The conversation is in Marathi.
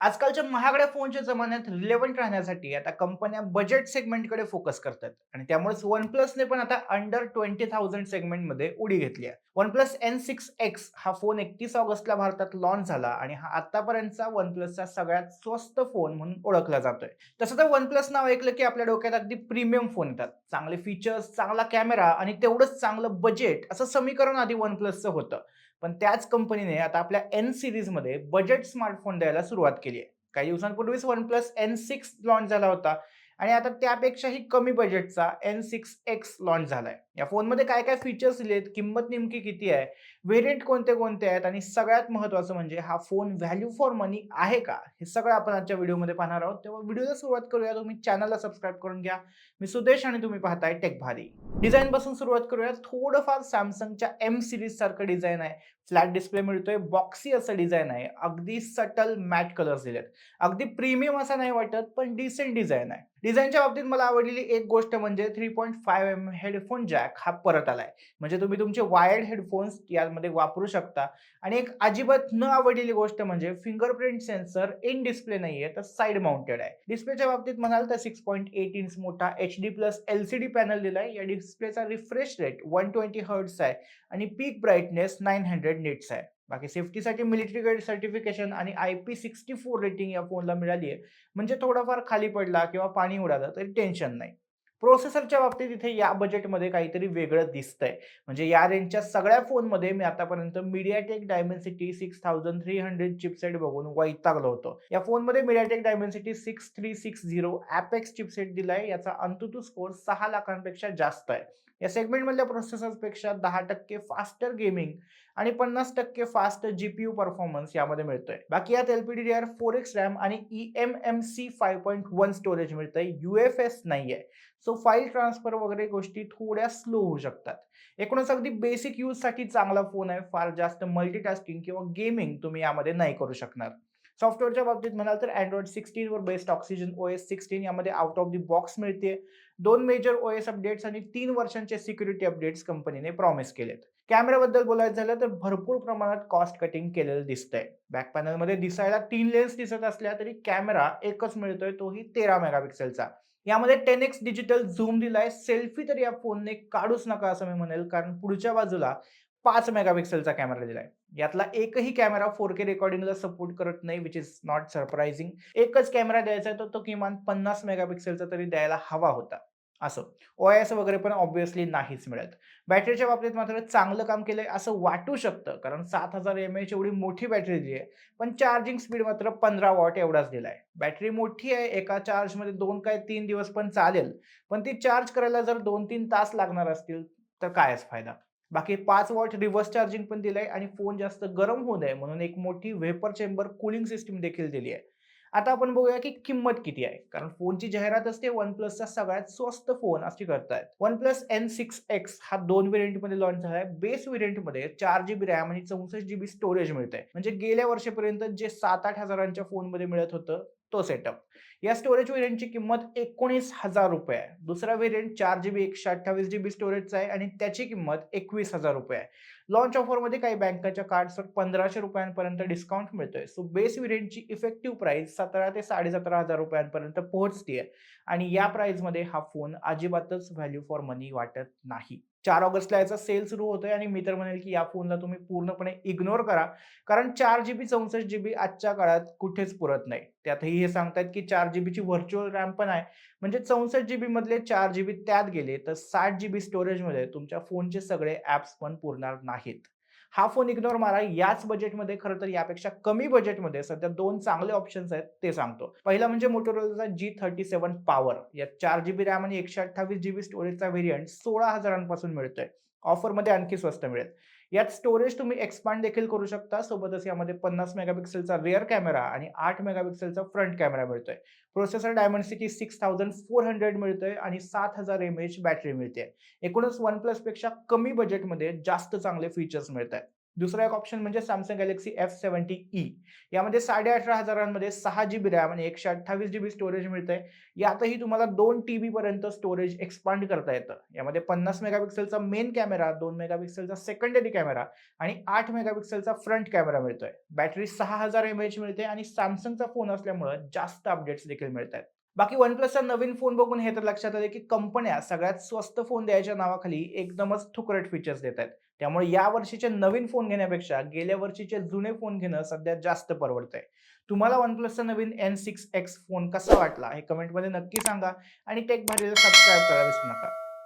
आजकालच्या महागड्या फोनच्या जमान्यात रिलेव्हंट राहण्यासाठी आता कंपन्या बजेट सेगमेंटकडे फोकस करतात आणि त्यामुळेच OnePlusने पण आता अंडर 20,000 सेगमेंटमध्ये उडी घेतली आहे. OnePlus N6X हा फोन 31 ऑगस्टला भारतात लॉन्च झाला आणि हा आतापर्यंतचा OnePlusचा सगळ्यात स्वस्त फोन म्हणून ओळखला जातोय. तसं तर OnePlus नाव ऐकलं की आपल्या डोक्यात अगदी प्रीमियम फोन येतात. चांगले फीचर्स, चांगला कॅमेरा आणि तेवढंच चांगलं बजेट असं समीकरण आधी OnePlusचं होतं. पण त्याच कंपनीने आता आपल्या एन सीरीजमध्ये बजेट स्मार्टफोन द्यायला सुरुवात केली आहे. काही दिवसांपूर्वीच OnePlus N6 लॉन्च झाला होता आणि आता त्यापेक्षाही कमी बजेटचा N6X लॉन्च झालाय. या फोनमध्ये काय काय फीचर्स दिलेत, किंमत नेमकी किती आहे, व्हेरियंट कोणते कोणते आहेत आणि सगळ्यात महत्त्वाचं म्हणजे हा फोन व्हॅल्यू फॉर मनी आहे का? हे सगळं आपण आजच्या व्हिडिओमध्ये पाहणार आहोत. तेव्हा व्हिडिओला सुरुवात करूया. तुम्ही चॅनलला सबस्क्राईब करून घ्या. मी सुदेश आणि तुम्ही पाहताय टेक भारी. डिझाइन पासून सुरुवात करूया. थोडंफार Samsungच्या M सीरीज सारखं डिझाइन आहे. फ्लॅट डिस्प्ले मिळतोय, बॉक्सी असं डिझाइन आहे. अगदी सटल मॅट कलर्स दिलेत. अगदी प्रीमियम असं नाही वाटत, पण डिसेंट डिझाइन आहे. डिझाइनच्या बाबतीत मला आवडलेली एक गोष्ट म्हणजे 3.5 हेडफोन जॅक हा परत आलाय. म्हणजे तुम्ही तुमचे वायर्ड हेडफोन्स यामध्ये वापरू शकता. आणि एक अजिबात न आवडलेली गोष्ट म्हणजे फिंगरप्रिंट सेन्सर इन डिस्प्ले नाहीये, तर साइड माउंटेड आहे. डिस्प्लेच्या बाबतीत म्हणाल तर 6.8 इंच मोठा HD प्लस LCD पॅनल दिलाय. या डिस्प्लेचा रिफ्रेश रेट 120 हर्ट्झ आहे आणि पीक ब्राईटनेस 900 निट्स आहे. बाकी सेफ्टीसाठी मिलिटरी ग्रेड सर्टिफिकेशन आणि IP64 रेटिंग या फोनला मिळाली आहे. म्हणजे थोडाफार खाली पडला किंवा पाणी उडालं तरी टेन्शन नाही. प्रोसेसरच्या बाबतीत इथे या बजेटमध्ये काहीतरी वेगळं दिसतंय. म्हणजे या रेंजच्या सगळ्या फोनमध्ये मी आतापर्यंत MediaTek Dimensity 6300 चिपसेट बघून वैतागलो होतो. या फोनमध्ये MediaTek Dimensity 6360 Apex चिपसेट दिलाय. याचा AnTuTu स्कोर 6 लाखांपेक्षा जास्त आहे. या सेगमेंटमधल्या प्रोसेसर्सपेक्षा 10% फास्टर गेमिंग आणि 50% फास्ट जीपीयू परफॉर्मन्स यामध्ये मिळतोय. बाकी यात LPDDR4X रॅम आणि eMMC 5.1 स्टोरेज मिळतंय. UFS नाहीये. सो फाईल ट्रान्सफर वगैरे गोष्टी थोड्या स्लो होऊ शकतात. एकूणच अगदी बेसिक यूजसाठी चांगला फोन आहे. फार जास्त मल्टीटास्किंग किंवा गेमिंग तुम्ही यामध्ये नाही करू शकणार. सॉफ्टवेअरच्या बाबतीत म्हणाल तर Android 16 were based Oxygen OS 16 यामध्ये आउट ऑफ द बॉक्स मिळते. 2 मेजर OS अपडेट्स आणि 3 वर्षांचे सिक्युरिटी अपडेट्स कंपनीने प्रॉमिस केलेत. कॅमेराबद्दल बोलायचं झालं तर भरपूर प्रमाणात कॉस्ट कटिंग केलेलं दिसतंय. बॅक पॅनलमध्ये दिसायला 3 लेन्स दिसत असल्या तरी कॅमेरा एकच मिळतोय, तोही 13 मेगापिक्सेलचा. यामध्ये 10x डिजिटल झूम दिलाय. सेल्फी तर या फोनने काढूच नका असं मी म्हणेल, कारण पुढच्या बाजूला 5 मेगापिक्सेलचा कॅमेरा दिलाय. यातला एकही कॅमेरा 4K रेकॉर्डिंगला सपोर्ट करत नाही, व्हिच इज नॉट सरप्रायझिंग. एकच कॅमेरा द्यायचा आहे तर तो किमान 50 मेगापिक्सेलचा तरी द्यायला हवा होता. असं. OIS वगैरे पण ऑब्व्हियसली नाहीच मिळत. बॅटरीच्या बाबतीत मात्र चांगलं काम केलंय असं वाटू शकतं, कारण 7000 mAh एवढी मोठी बॅटरी दिली आहे. पण चार्जिंग स्पीड मात्र 15 वॉट एवढाच दिलाय. बॅटरी मोठी आहे, एका चार्जमध्ये 2 काय 3 दिवस पण चालेल. पण ती चार्ज करायला जर 2-3 तास लागणार असतील, तर कायच फायदा. बाकी 5 वॉट रिव्हर्स चार्जिंग पण दिलंय आणि फोन जास्त गरम होऊ नये म्हणून एक मोठी वेपर चेंबर कूलिंग सिस्टम देखील दिली आहे. आता आपण बघूया की किंमत किती आहे. कारण फोनची जाहिरात असते OnePlusचा सगळ्यात स्वस्त फोन अशी करतायत. OnePlus N6X हा 2 व्हेरियंटमध्ये लॉन्च झालाय. बेस व्हेरियंटमध्ये 4GB रॅम आणि 64GB स्टोरेज मिळतंय. म्हणजे गेल्या वर्षापर्यंत जे 7-8 हजारांच्या फोनमध्ये मिळत होतं, तो सेटअप. या स्टोरेज व्हेरियंटची किंमत ₹19,000 आहे. दुसरा व्हेरियंट 4GB 128GB स्टोरेजचा आहे आणि त्याची किंमत ₹21,000 आहे. लॉन्च ऑफरमध्ये काही बँकांच्या कार्ड्सवर ₹1,500 पर्यंत डिस्काउंट मिळतोय. सो बेस व्हेरियंटची इफेक्टिव्ह प्राइस 17 ते ₹17,500 पर्यंत पोहोचतीये आणि या प्राइसमध्ये हा फोन अजिबातच व्हॅल्यू फॉर मनी वाटत नाही. 4 ऑगस्टला याचा सेल सुरू होतोय आणि मी तर म्हणेल की या फोनला तुम्ही पूर्णपणे इग्नोर करा. कारण 4GB 64GB आजच्या काळात कुठेच पुरत नाही. त्यातही हे सांगतायत की 4GBची व्हर्चुअल रॅम पण आहे. म्हणजे 64GB मधले 4GB त्यात गेले तर 60GB स्टोरेजमध्ये तुमच्या फोनचे सगळे ॲप्स पण पुरणार नाहीत. हा फोन इग्नोर मारा. याच बजेटमध्ये खरं तर यापेक्षा कमी बजेटमध्ये सध्या 2 चांगले ऑप्शन्स आहेत ते सांगतो. पहिला म्हणजे Motorolaचा G37 पॉवर. यात 4GB रॅम आणि 128GB स्टोरेजचा व्हेरियंट 16,000 पासून मिळतोय. ऑफरमध्ये आणखी स्वस्त मिळेल. यात स्टोरेज तुम्ही एक्सपांड देखील करू शकता. सोबतच यामध्ये 50 मेगापिक्सेलचा रिअर कॅमेरा आणि 8 मेगापिक्सेलचा फ्रंट कॅमेरा मिळतोय. प्रोसेसर Dimensity 6400 मिळतोय आणि 7000 mAh बॅटरी मिळते. एकूणच OnePlus पेक्षा कमी बजेटमध्ये जास्त चांगले फीचर्स मिळतायत. दुसरा एक ऑप्शन म्हणजे Samsung Galaxy F70e. यामध्ये 18,500 6 जीबी रॅम आणि 128 जीबी स्टोरेज मिळतंय. यातही तुम्हाला 2 टीबी पर्यंत स्टोरेज एक्सपांड करता येतं. यामध्ये 50 मेगापिक्सेलचा मेन कॅमेरा, 2 मेगापिक्सेलचा सेकंडरी कॅमेरा आणि 8 मेगापिक्सेलचा फ्रंट कॅमेरा मिळतोय. बॅटरी 6000 एमएएच मिळते आणि Samsungचा फोन असल्यामुळे जास्त अपडेट्स देखील मिळतात. बाकी OnePlusचा नवीन फोन बघून हे तर लक्षात आलं, की कंपन्या सगळ्यात स्वस्त फोन द्यायच्या नावाखाली एकदमच ठुकरट फीचर्स देत आहेत. त्यामुळे या वर्षीचे नवीन फोन घेण्यापेक्षा गेल्या वर्षीचे जुने फोन घेणं सध्या जास्त परवडतंय. तुम्हाला OnePlusचा नवीन N6X फोन कसा वाटला हे कमेंटमध्ये नक्की सांगा आणि टेक भारीला सबस्क्राईब करायला विसरू नका.